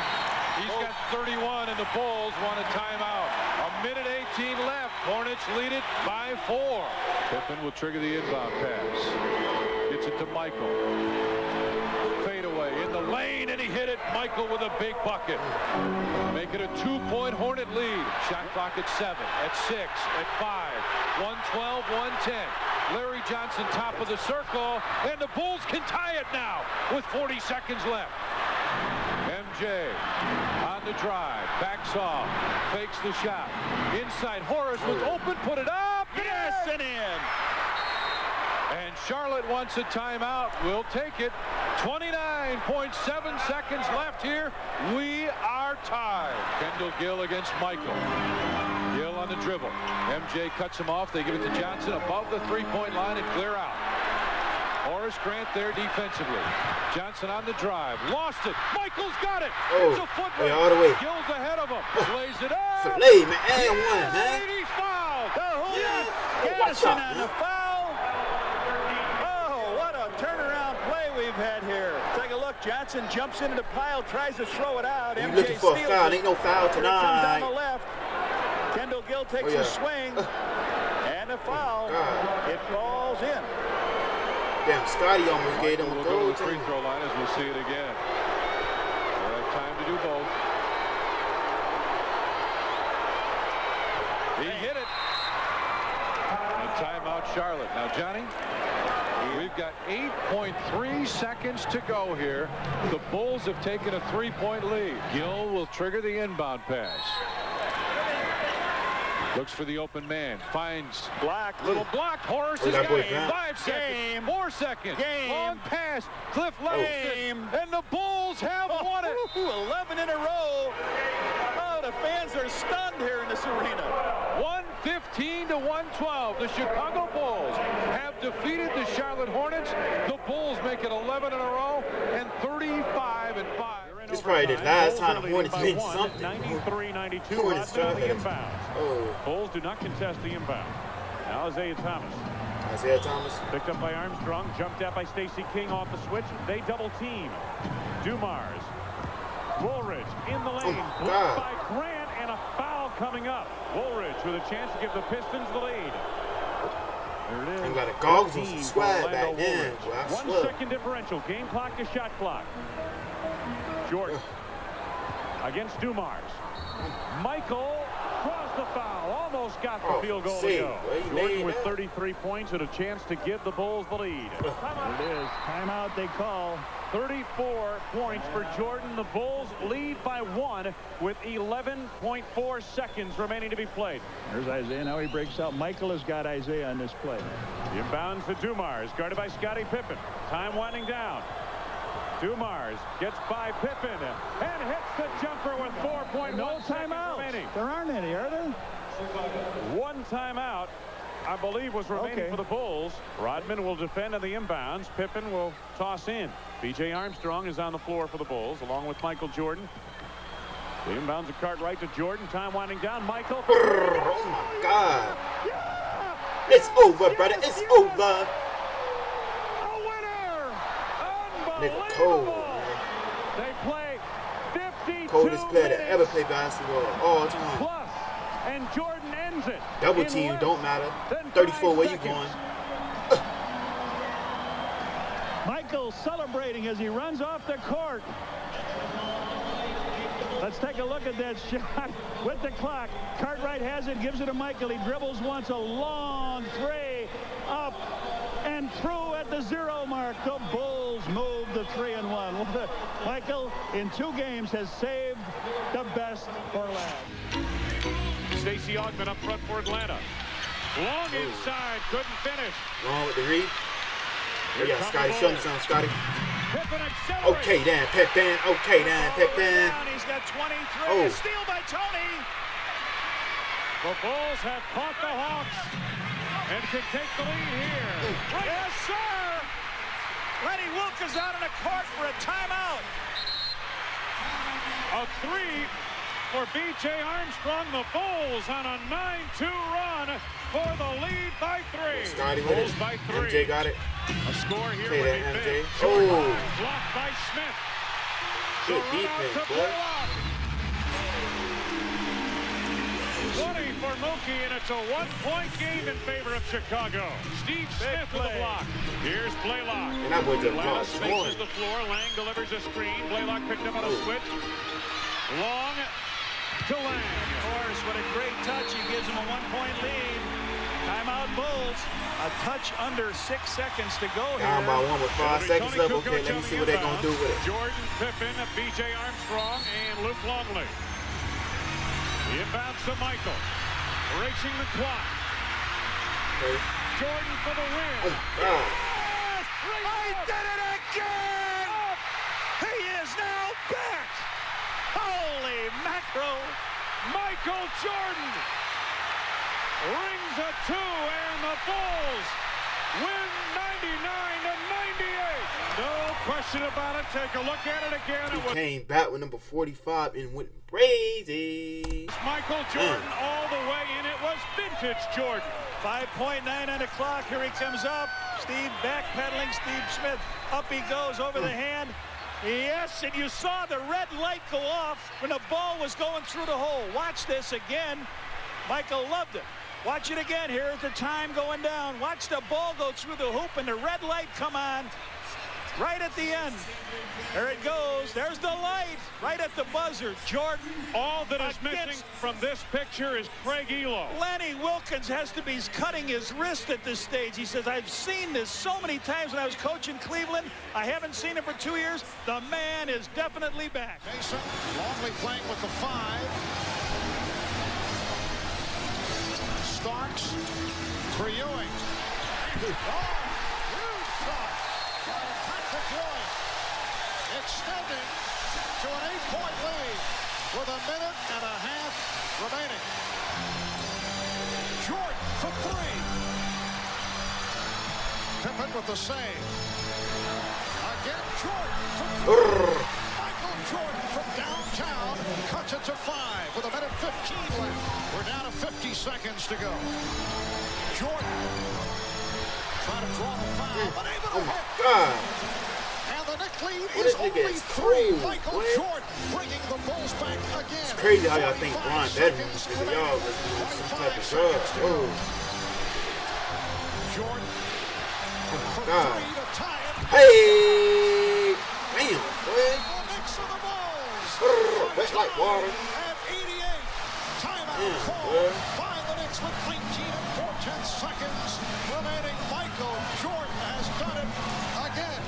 He's got 31 and the Bulls want a timeout. A minute 18 left. Hornets lead it by 4. Pippen will trigger the inbound pass. Gets it to Michael. Fade away in the lane and he hit it. Michael with a big bucket. Make it a 2-point Hornet lead. Shot clock at 7, at 6, at 5. 112, 110. Larry Johnson top of the circle, and the Bulls can tie it now with 40 seconds left. MJ on the drive, backs off, fakes the shot. Inside, Horace was open, put it up, yes, and in. And Charlotte wants a timeout. We'll take it. 29.7 seconds left here. We are tied. Kendall Gill against Michael. Gill on the dribble. MJ cuts him off. They give it to Johnson above the three-point line and clear out. Horace Grant there defensively. Johnson on the drive. Lost it. Michael's got it. It's a foot race. all the way. Gill's ahead of him. Plays it up. Filet, man. And one, man. He's fouled. Gaddison on the foul. Oh, what a turnaround play we've had here. Take a look. Johnson jumps into the pile, tries to throw it out. You MJ looking for a steals foul? it. Ain't no foul Here it comes tonight. down the left. Kendall Gill takes a swing. And a foul. It falls in. Damn, Scotty almost gave him a We'll goal. go to the free throw line as we'll see it again. We'll have time to do both. He hit it. And timeout Charlotte. Now, Johnny, we've got 8.3 seconds to go here. The Bulls have taken a 3-point lead. Gill will trigger the inbound pass. Looks for the open man. Finds block. Little block. Horace is that boy game. Grant. 5 seconds. 4 seconds. Game. Long pass. Cliff Langston. And the Bulls have won it. 11 in a row. Oh, the fans are stunned here in this arena. 115 to 112. The Chicago Bulls have defeated the Charlotte Hornets. The Bulls make it 11 in a row and 35-5. This is probably the last time the Hornets by been one, something. 93-92. Hornets Rodman on the tried. inbound. Bulls do not contest the inbound. Now Isaiah Thomas. Isaiah Thomas. Picked up by Armstrong, jumped out by Stacey King off the switch. They double team. Dumars. Woolridge in the lane. Blocked by Grant, and a foul coming up. Woolridge with a chance to give the Pistons the lead. There it is. And got a goggles on some swag back then. 1 second differential. Game clock to shot clock. Jordan against Dumars. Michael draws the foul. Almost got the field goal to go. Jordan with 33 points and a chance to give the Bulls the lead. There it is. Timeout they call. 34 points for Jordan. The Bulls lead by 1 with 11.4 seconds remaining to be played. There's Isaiah. Now he breaks out. Michael has got Isaiah on this play. Inbounds to Dumars, guarded by Scottie Pippen. Time winding down. Dumars gets by Pippen and hits the jumper with 4.1 seconds remaining. There aren't any, are there? 1 timeout, I believe, was remaining for the Bulls. Rodman will defend on the inbounds. Pippen will toss in. B.J. Armstrong is on the floor for the Bulls, along with Michael Jordan. The inbounds a Cartwright to Jordan. Time winding down. Michael. Oh, my God. It's over, brother. It's over. Nigga cold, man. They play 52 coldest player to ever play basketball all time. Plus, and Jordan ends it. Double team don't matter. 34, where you going? Michael celebrating as he runs off the court. Let's take a look at that shot with the clock. Cartwright has it, gives it to Michael. He dribbles once, a long three, up and through at the 0 mark. The Bulls move the 3-1. Michael, in 2 games, has saved the best for last. Stacey Augmon up front for Atlanta. Long inside, couldn't finish. Long with the read. We got Scottie. Show me something, Scottie. Pippen accelerates. Okay, then, Pippen. Okay, then, Pippen. He's got 23. A steal by Tony. The Bulls have caught the Hawks and can take the lead here. Yes, sir. Lenny Wilkins out on the court for a timeout. A 3 for B.J. Armstrong. The Bulls on a 9-2 run for the lead by 3. Scottie with it. By 3. MJ got it. A score here okay, would be MJ. big. Oh. Blocked by Smith. Good defense, boy. 20 for Mookie, and it's a 1-point game in favor of Chicago. Steve Smith with the block. Here's Blaylock. And that boy just Atlanta blocked. spaces the floor. Lang delivers a screen. Blaylock picked up on a switch. Long to Lang. Of course, what a great touch. He gives him a 1-point lead. Timeout Bulls. A touch under 6 seconds to go here. Down by 1 with 5 seconds left. Okay, let me see what they're going to do with it. Jordan, Pippen, B.J. Armstrong, and Luke Longley. The inbounds to Michael. Racing the clock. Okay. Jordan for the win. Oh, God. Yes! He did it again! He is now back! Holy mackerel! Michael Jordan rings a 2, and the Bulls win 99-98. No question about it. Take a look at it again. He came back with number 45 and went crazy. Michael Jordan all the way, and it was vintage Jordan. 5.9 on the clock. Here he comes up. Steve backpedaling. Steve Smith. Up he goes over the hand. Yes, and you saw the red light go off when the ball was going through the hole. Watch this again. Michael loved it. Watch it again. Here's the time going down. Watch the ball go through the hoop and the red light come on right at the end. There it goes. There's the light right at the buzzer. Jordan. All that is missing from this picture is Craig Elo. Lenny Wilkins has to be cutting his wrist at this stage. He says, I've seen this so many times when I was coaching Cleveland. I haven't seen it for 2 years. The man is definitely back. Mason, Longley playing with the 5. Starks for Ewing. Oh, huge shot by Patrick Ewing. Extending to an 8-point lead with 1.5 minutes remaining. Jordan for 3. Pippen with the save. Again, Jordan for 3. Michael Jordan from downtown cuts it to 5 with 1 minute 15 left. We're down to 50 seconds to go. Jordan Trying to draw the foul, but able to Oh my hit. God. And the Knicks lead What is this nigga only is 3. cold, Michael boy. Jordan bringing the Bulls back again. It's crazy how y'all think 45 Bron better than seconds this nigga. Y'all was doing some type of 25 drug. seconds to go. Oh Jordan my from God. 3 to tie it. Hey! Damn, boy. The Knicks are the Bulls. Wet like water. At 88. Timeout Damn, call boy. by the Knicks with 19 and 4/10 seconds remaining. Michael Jordan has done it again.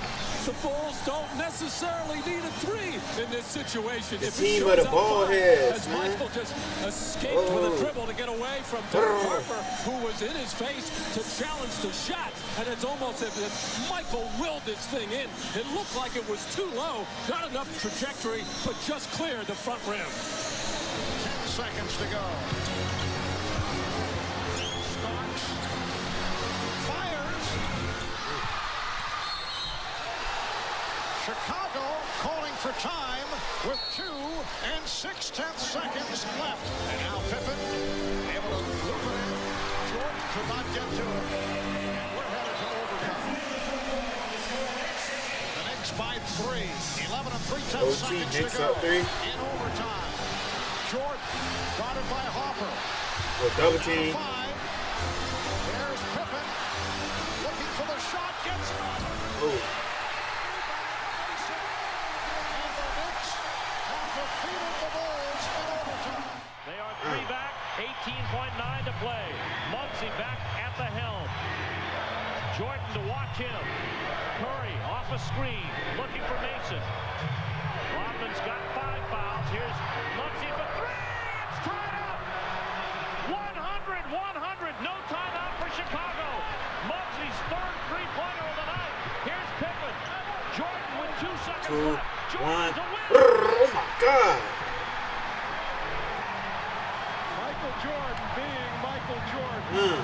The Bulls don't necessarily need a 3 in this situation. The If team it of the shows up ball fine, heads, as man. Michael just escaped with a dribble to get away from Derek Harper, who was in his face to challenge the shot. And it's almost as if Michael willed this thing in. It looked like it was too low. Not enough trajectory, but just cleared the front rim. 10 seconds to go. Starks. Fires. Chicago calling for time with 2 and 6/10 seconds left. And now Pippen able to loop it in. Jordan could not get to it. And we're headed to overtime. The Knicks by 3. 11 and 3/10 OT, seconds Knicks to go. up 3. In overtime. Jordan guarded by Harper. Double team. 5. There's Pippen looking for the shot. Gets it. Oh. They are 3 back, 18.9 to play. Muggsy back at the helm. Jordan to watch him. Curry off a screen, looking for Mason. Rodman's got 5 fouls. Here's Muggsy for 3. It's tied up. 100. No timeout for Chicago. Muggsy's 3rd three-pointer of the night. Here's Pippen. Jordan with 2 seconds 2, left. 1. Jordan to win. Oh my God. Michael Jordan being Michael Jordan.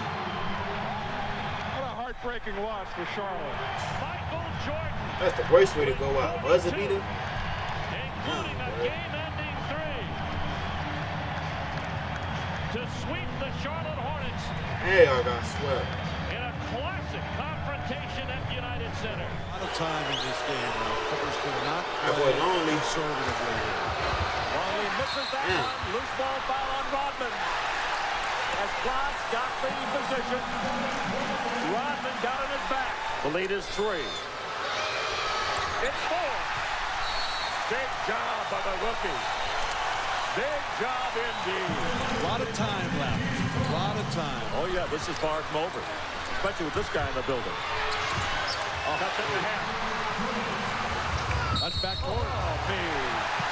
What a heartbreaking loss for Charlotte. Michael Jordan. That's the worst way to go out. Buzzer beater. Including a game-ending 3 to sweep the Charlotte Hornets. Hey, I got swept. In a classic confrontation at United Center. A lot of time in this game. Clippers could not That boy Lonely. conservatively. Lonely misses that one. Loose ball foul on Rodman. As Glass got the position, Rodman got on his back. The lead is 3. It's 4. Big job by the rookie. Big job indeed. A lot of time left. A lot of time. Oh, yeah, this is far from over, especially with this guy in the building. Oh, that's in the half. That's backcourt. Oh, me.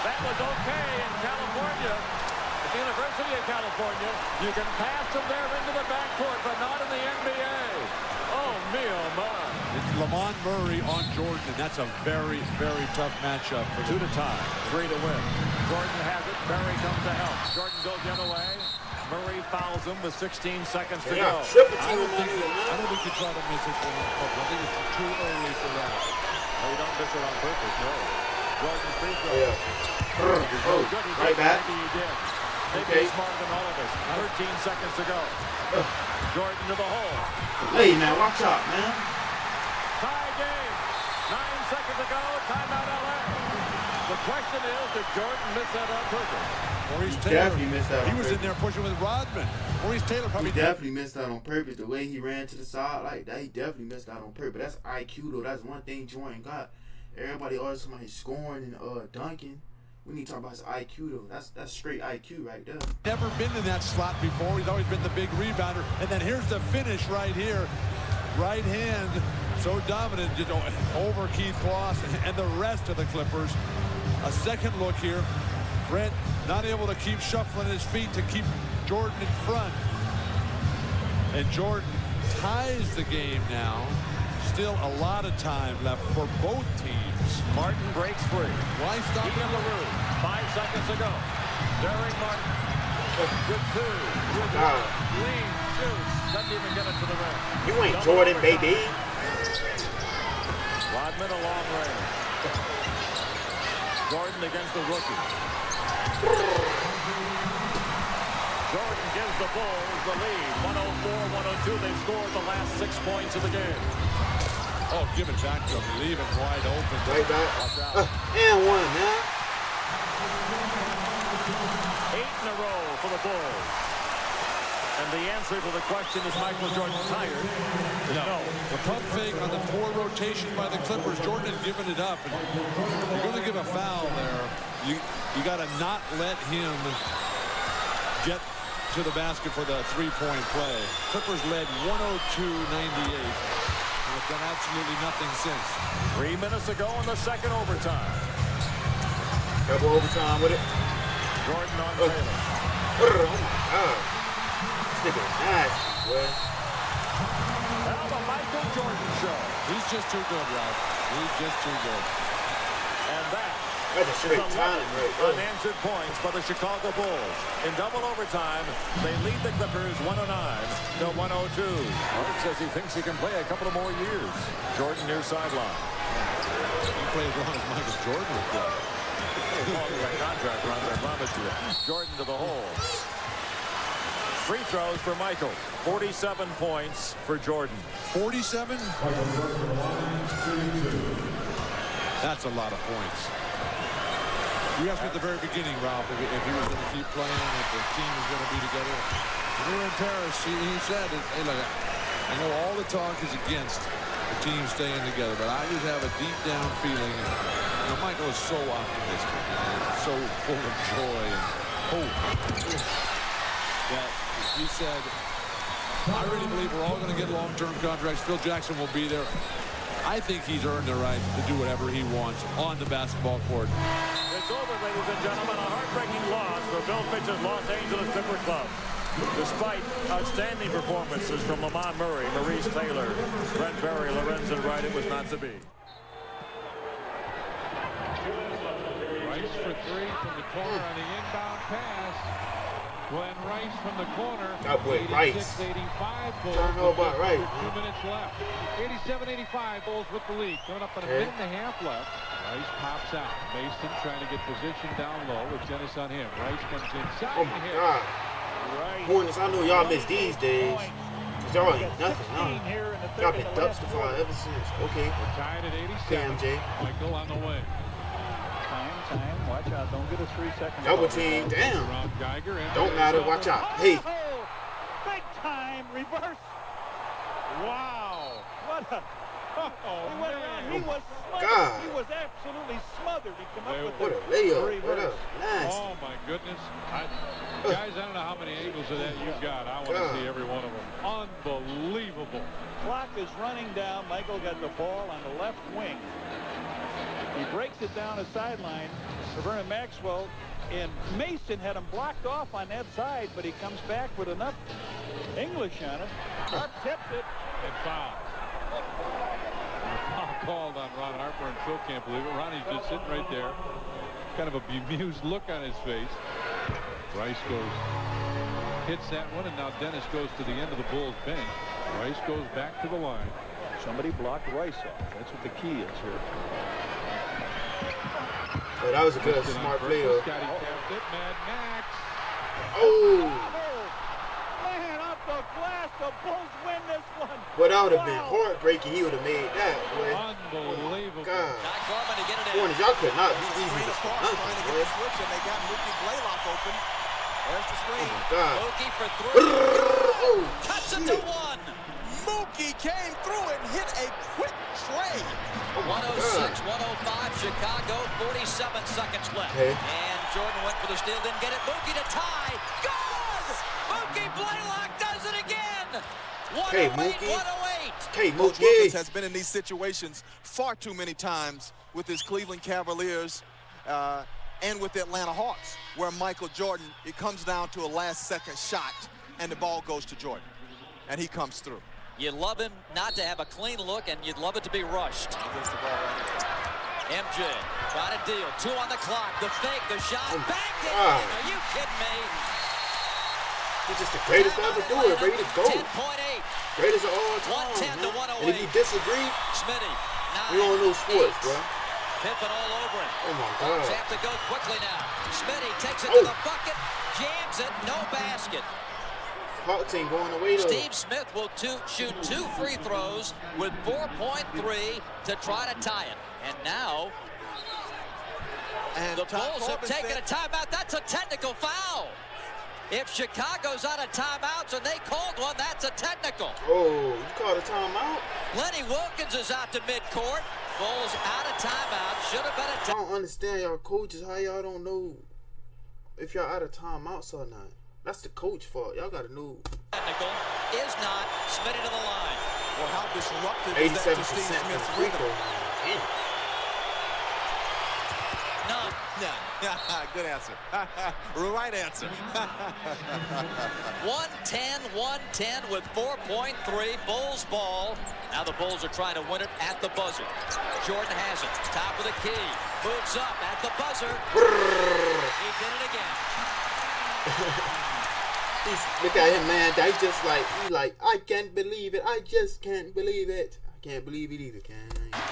That was okay in California. At the University of California, you can pass them there into the backcourt, but not in the NBA. Oh, me, oh, my. It's Lamont Murray on Jordan, and that's a very, very tough matchup. For 2 to tie, 3 to win. Jordan has it. Murray comes to help. Jordan goes the other way. Murray fouls him with 16 seconds to go. I don't think you try to miss this one on purpose. I think it's too early for that. No, you don't miss it on purpose, no. Jordan's free throw. Oh, right back. Maybe he did. Maybe Okay. he's smarter than all of us. 13 seconds to go. Jordan to the hole. Hey, man, watch out, man. Tie game. 9 seconds to go. Timeout LA. The question is, did Jordan miss that on purpose? Maurice He Taylor. definitely missed out on He was in purpose. there pushing with Rodman. Maurice Taylor probably He definitely missed out on purpose. The way he ran to the side like that, he definitely missed out on purpose. That's IQ, though. That's one thing Jordan got. Everybody always talking about his scoring and dunking. We need to talk about his IQ, though. That's straight IQ right there. never been in that slot before. He's always been the big rebounder. And then here's the finish right here. Right hand, so dominant, just over Keith Kloss and the rest of the Clippers. A second look here. Brent not able to keep shuffling his feet to keep Jordan in front. And Jordan ties the game now. Still a lot of time left for both teams. Martin breaks free. Why stop He in the room. 5 seconds to go. Derek Martin with 2. With 1. Lean, shoots. Doesn't even get it to the rim. You ain't Jordan, baby. Rodman a long range. Jordan against the rookie. Jordan gives the the Bulls the lead. 104-102. They've scored the last 6 points of the game. Oh, give it back to him. Leave him wide open. Right back. And one, man. 8 in a row for the Bulls. And the answer to the question, is Michael Jordan tired? No. The pump fake on the poor rotation by the Clippers. Jordan had given it up. And you're going to give a foul there. You got to not let him get to the basket for the three-point play. Clippers led 102-98. They've done absolutely nothing since. 3 minutes ago in the second overtime. Double overtime with it. Jordan on Taylor. Oh my God. This nigga nasty, boy. Now the Michael Jordan show. He's just too good, Ralph. He's just too good. And that That's a straight time right there. unanswered points by the Chicago Bulls. In double overtime, they lead the Clippers 109-102. Hart says he thinks he can play a couple of more years. Jordan near sideline. He played as long as Michael Jordan would play. That contract run, I promise you. Jordan to the hole. Free throws for Michael. 47 points for Jordan. 47? That's a lot of points. You asked me at the very beginning, Ralph, if he was going to keep playing, if the team was going to be together. When we were in Paris, he said, hey, look, I know all the talk is against the team staying together, but I just have a deep down feeling. You know, Michael is so optimistic, so full of joy and hope. That he said, I really believe we're all going to get long-term contracts. Phil Jackson will be there. I think he's earned the right to do whatever he wants on the basketball court. It's over, ladies and gentlemen. A heartbreaking loss for Bill Fitch's Los Angeles Clipper Club. Despite outstanding performances from Lamont Murray, Maurice Taylor, Brent Berry, Lorenzen Wright, it was not to be. Rice for three from the corner on the inbound pass. Glenn Rice from the corner. That boy Rice. 86-85 Bulls. Don't know about Rice. 2 minutes left. 87-85 Bulls with the lead. Coming up on a minute and a half left. Rice pops out. Mason trying to get position down low with Dennis on him. Rice comes inside. Oh my God. Hornets, I know y'all miss these days. Cause y'all ain't nothing, huh? Y'all been dumpster ever since. Okay. We're tied at 87. PMJ. Michael on the way. Time. Watch out. Don't get a 3-second. Double team. Damn. Geiger, don't matter. Watch out. Hey. Big time reverse. Wow. What a. He went around. He was smothered. God. He was absolutely smothered. He came up with what the a layup. reverse. What a nasty. Oh my goodness. Guys, I don't know how many angles of that you've got. I want to see every one of them. Unbelievable. Clock is running down. Michael got the ball on the left wing. He breaks it down the sideline for Vernon Maxwell, and Mason had him blocked off on that side, but he comes back with enough English on it. Hart tipped it. And foul. Foul called on Ron Harper, and Phil can't believe it. Ronnie's just sitting right there. Kind of a bemused look on his face. Rice hits that one, and now Dennis goes to the end of the Bulls bench. Rice goes back to the line. Somebody blocked Rice off. That's what the key is here. Oh, that was a good, smart play, though. Scotty kept it. Mad Max. Oh. Man, off the glass. The Bulls win this one. Well, that would have been heartbreaking. He would have made that, boy. Unbelievable. God. Gorman to get it in. Hornets, y'all could not beat these niggas for nothing, boy. Switch, and they got Mookie Blaylock open. There's the screen. Oh, God. Mookie for three. Oh, cuts it to one. Mookie came through and hit a quick trade. 106, 105, Chicago, 47 seconds left. Okay. And Jordan went for the steal, didn't get it. Mookie to tie. Good! Mookie Blaylock does it again. 108, Mookie. 108. Okay, Coach Mookie. Wilkins has been in these situations far too many times with his Cleveland Cavaliers and with the Atlanta Hawks, where Michael Jordan, it comes down to a last-second shot, and the ball goes to Jordan, and he comes through. You'd love him not to have a clean look, and you'd love it to be rushed. He gets the ball right here. MJ trying to deal. 2 on the clock. The fake, the shot. Back it in. God. Are you kidding me? He's just the greatest to ever do it, ready to go. 10.8. Greatest of all time, 110 to 108. And if you disagree, Smitty. we don't know sports, 8. bro. Pippen all over him. Oh, my Bucks God. have to go quickly now. Smitty takes it Oh. to the bucket. Jams it. No basket. Hawks ain't going away though. Steve Smith will shoot 2 free throws with 4.3 to try to tie it. And now the Bulls have taken a timeout. That's a technical foul. If Chicago's out of timeouts and they called one, that's a technical. Oh, you called a timeout? Lenny Wilkins is out to midcourt. Bulls out of timeout. Should have been a I don't understand y'all coaches. How y'all don't know if y'all out of timeouts or not? That's the coach fault. Y'all gotta know. Technical is not. Smitty to the line. Well, how disruptive is that to Steve Smith's rhythm? None. Good answer. Right answer. 110 with 4.3. Bulls ball. Now the Bulls are trying to win it at the buzzer. Jordan has it. Top of the key. Moves up at the buzzer. He did it again. Look at him, man. He just like, I can't believe it. I just can't believe it. I can't believe it either,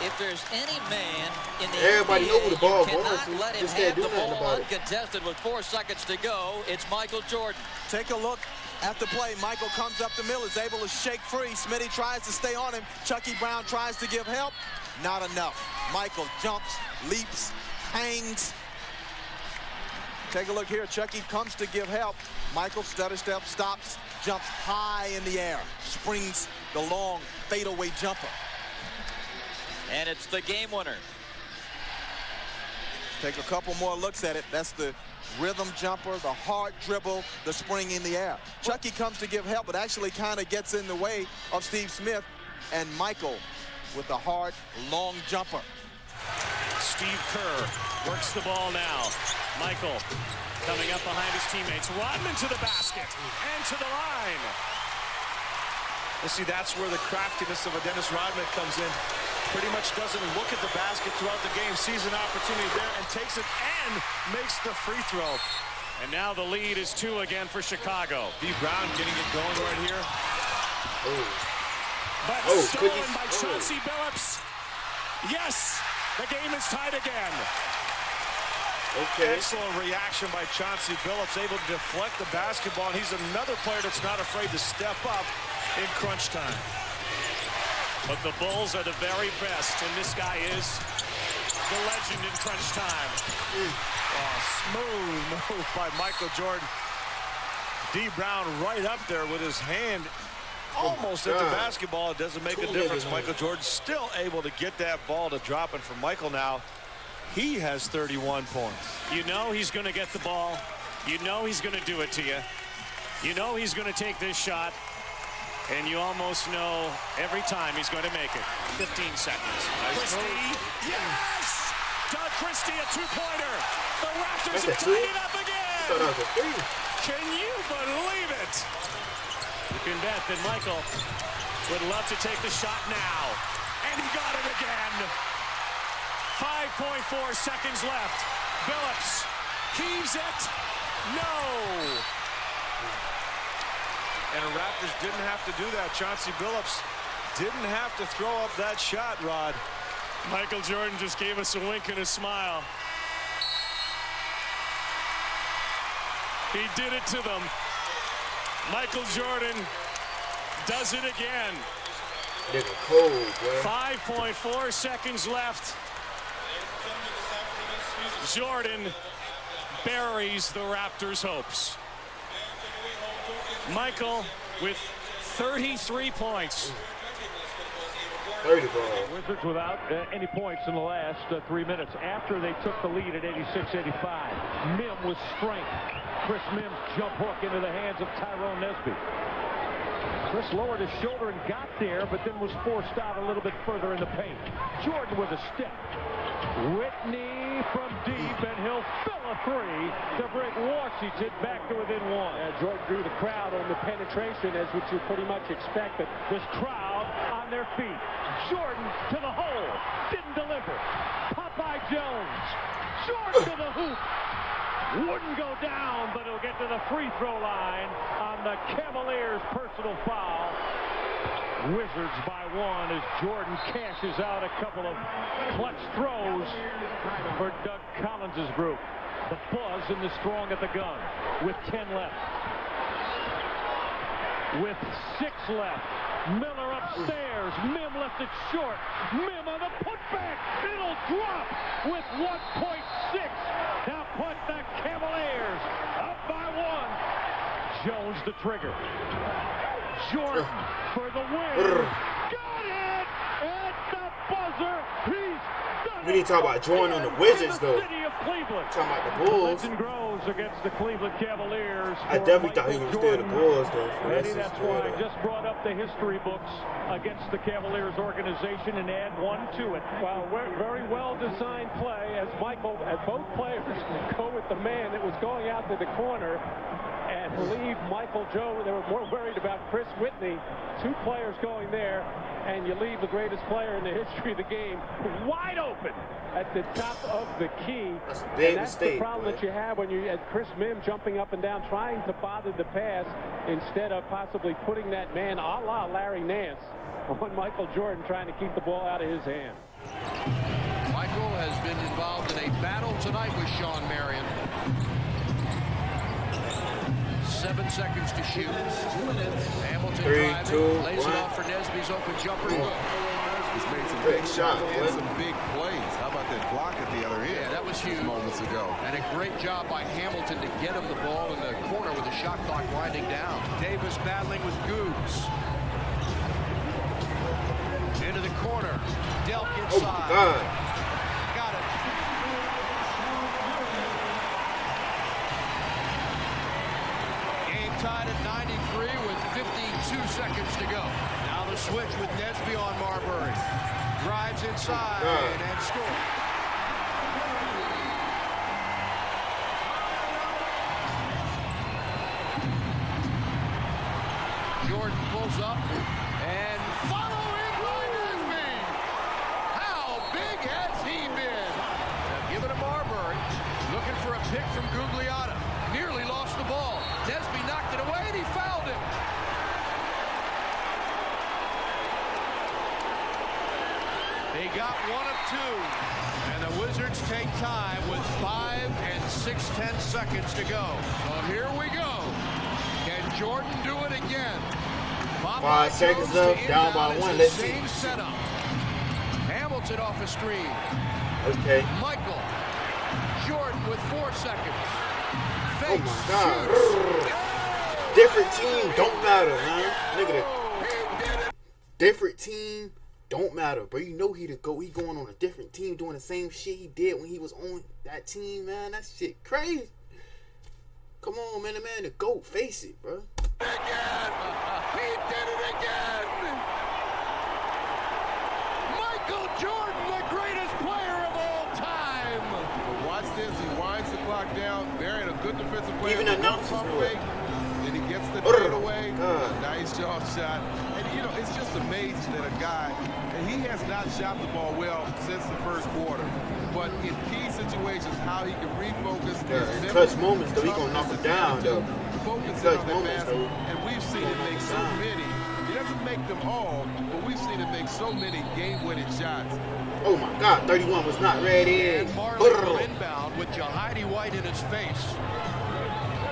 If there's any man in the Everybody NBA, know who the ball you going cannot to. let him Just can't have do the nothing ball about it. uncontested with 4 seconds to go. It's Michael Jordan. Take a look at the play. Michael comes up the middle, is able to shake free. Smitty tries to stay on him. Chucky Brown tries to give help. Not enough. Michael jumps, leaps, hangs. Take a look here. Chucky comes to give help. Michael stutter step, stops, jumps high in the air, springs the long fadeaway jumper. And it's the game winner. Take a couple more looks at it. That's the rhythm jumper, the hard dribble, the spring in the air. Chucky comes to give help, but actually kind of gets in the way of Steve Smith, and Michael with the hard, long jumper. Steve Kerr works the ball now. Michael coming up behind his teammates. Rodman to the basket and to the line. You see, that's where the craftiness of a Dennis Rodman comes in. Pretty much doesn't look at the basket throughout the game, sees an opportunity there and takes it and makes the free throw. And now the lead is 2 again for Chicago. D. Brown getting it going right here. But stolen by Chauncey Billups. Yes, the game is tied again. Okay. Excellent reaction by Chauncey Billups, able to deflect the basketball, and he's another player that's not afraid to step up in crunch time. But the Bulls are the very best, and this guy is the legend in crunch time. Oh, smooth move by Michael Jordan. D. Brown right up there with his hand almost at the basketball. It doesn't make a difference. Michael Jordan still able to get that ball to drop, and for Michael now, he has 31 points. You know he's going to get the ball. You know he's going to do it to you. You know he's going to take this shot. And you almost know every time he's going to make it. 15 seconds. Christie, yes! Doug Christie, a 2-pointer. The Raptors have tied it up again. Can you believe it? You can bet that Michael would love to take the shot now. And he got it again. 5.4 seconds left. Billups keys it. No. And the Raptors didn't have to do that. Chauncey Billups didn't have to throw up that shot, Rod. Michael Jordan just gave us a wink and a smile. He did it to them. Michael Jordan does it again. Nigga cold, bro. 5.4 seconds left. Jordan buries the Raptors' hopes. Michael with 33 points. 30 ball. Wizards without any points in the last 3 minutes after they took the lead at 86-85. Mim with strength. Chris Mim's jump hook into the hands of Tyrone Nesby. Chris lowered his shoulder and got there, but then was forced out a little bit further in the paint. Jordan with a step. Whitney from deep, and he'll fill a 3 to bring Washington back to within 1. Jordan drew the crowd on the penetration, as what you pretty much expect. But this crowd on their feet. Jordan to the hole. Didn't deliver. Popeye Jones. Jordan to the hoop. Wouldn't go down, but he'll get to the free throw line on the Cavaliers' personal foul. Wizards by 1 as Jordan cashes out a couple of clutch throws for Doug Collins' group. The buzz and the strong at the gun with 10 left. with 6 left. Miller upstairs. Mim left it short. Mim on the putback. It'll drop with 1.6. Now put the Cavaliers up by 1. Jones the trigger. Jordan for the win. Got it at the buzzer. He's done We need to talk about Jordan on the Wizards, though. City of Cleveland. Talking about the Bulls. Legend grows against the Cleveland Cavaliers. I definitely thought he was going to stay the Bulls, though. Eddie, that's why I just brought up the history books against the Cavaliers organization and add 1 to it. Wow, very well-designed play as Michael, as both players go with the man that was going out to the corner and leave Michael Joe. They were more worried about Chris Whitney. 2 players going there, and you leave the greatest player in the history of the game wide open at the top of the key. That's a big that's mistake, the problem boy. that you have when you had Chris Mim jumping up and down trying to bother the pass instead of possibly putting that man a la Larry Nance on Michael Jordan trying to keep the ball out of his hand. Michael has been involved in a battle tonight with Sean Marion. 7 seconds to shoot. Hamilton 3, driving, 2, lays 1. it off for Nesby's open jumper. Good. He's made some Great big shot, shots boy. and some big plays. How about that block at the other end? Yeah, that was huge. Moments ago. And a great job by Hamilton to get him the ball in the corner with the shot clock winding down. Davis battling with Goose. Into the corner. Delk inside. Oh, my God. Got it. Game tied at 93 with 52 seconds to go. Now the switch with Nesby on Marbury. Drives inside and scores. Jordan pulls up and following by Nesby. How big has he been? Now give it to Marbury. Looking for a pick from Gugliotta. Nearly lost the ball. Nesby knocked it away and he fouled him. They got 1 of 2. And the Wizards take time with 5 and 6/10 seconds to go. So here we go. Can Jordan do it again? 5 seconds left, down by 1. Let's see. Same setup. Hamilton off a screen. Okay. Michael. Jordan with 4 seconds. Oh my God. Different team don't matter, man. Look at it. Different team don't matter, bro. You know he the GOAT. He going on a different team doing the same shit he did when he was on that team, man. That shit crazy. Come on, man. The man the GOAT. Face it, bro. Again. He did it again. Michael Jordan, the greatest player of all time. But watch this. He winds the clock down. Marion, a good defensive player. Even announcers do it. Then he gets the fadeaway. Nice jump shot. And, you know, it's just amazing that a guy, and he has not shot the ball well since the first quarter. But in key situations, how he can refocus. In clutch moments, though, he gonna knock it down, though. Focus Clutch on that moments, basket. though. And we've seen him make so many. He doesn't make them all, but we've seen him make so many game-winning shots. Oh my God, 31 was not ready. And Marley will inbound with Jahidi White in his face.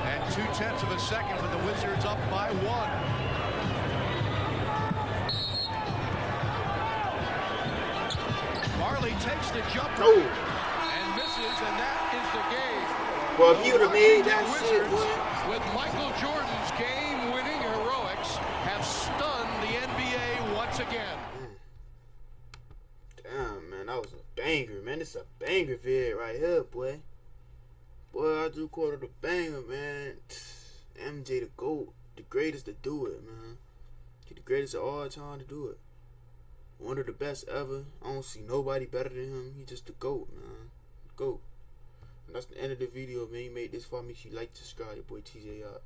And 2/10 of a second with the Wizards up by 1. Marley takes the jumper and misses, and that is the game. Well, if he would have made that shit, Wizards, boy. with Michael Jordan's game-winning heroics, have stunned the NBA once again. Damn, man, that was a banger, man. It's a banger vid right here, boy. Boy, I drew quarter the banger, man. MJ the GOAT, the greatest to do it, man. He the greatest of all time to do it. One of the best ever. I don't see nobody better than him. He just the GOAT, man. GOAT. And that's the end of the video, man. You made this for me. If you like, subscribe. Your boy TJ out.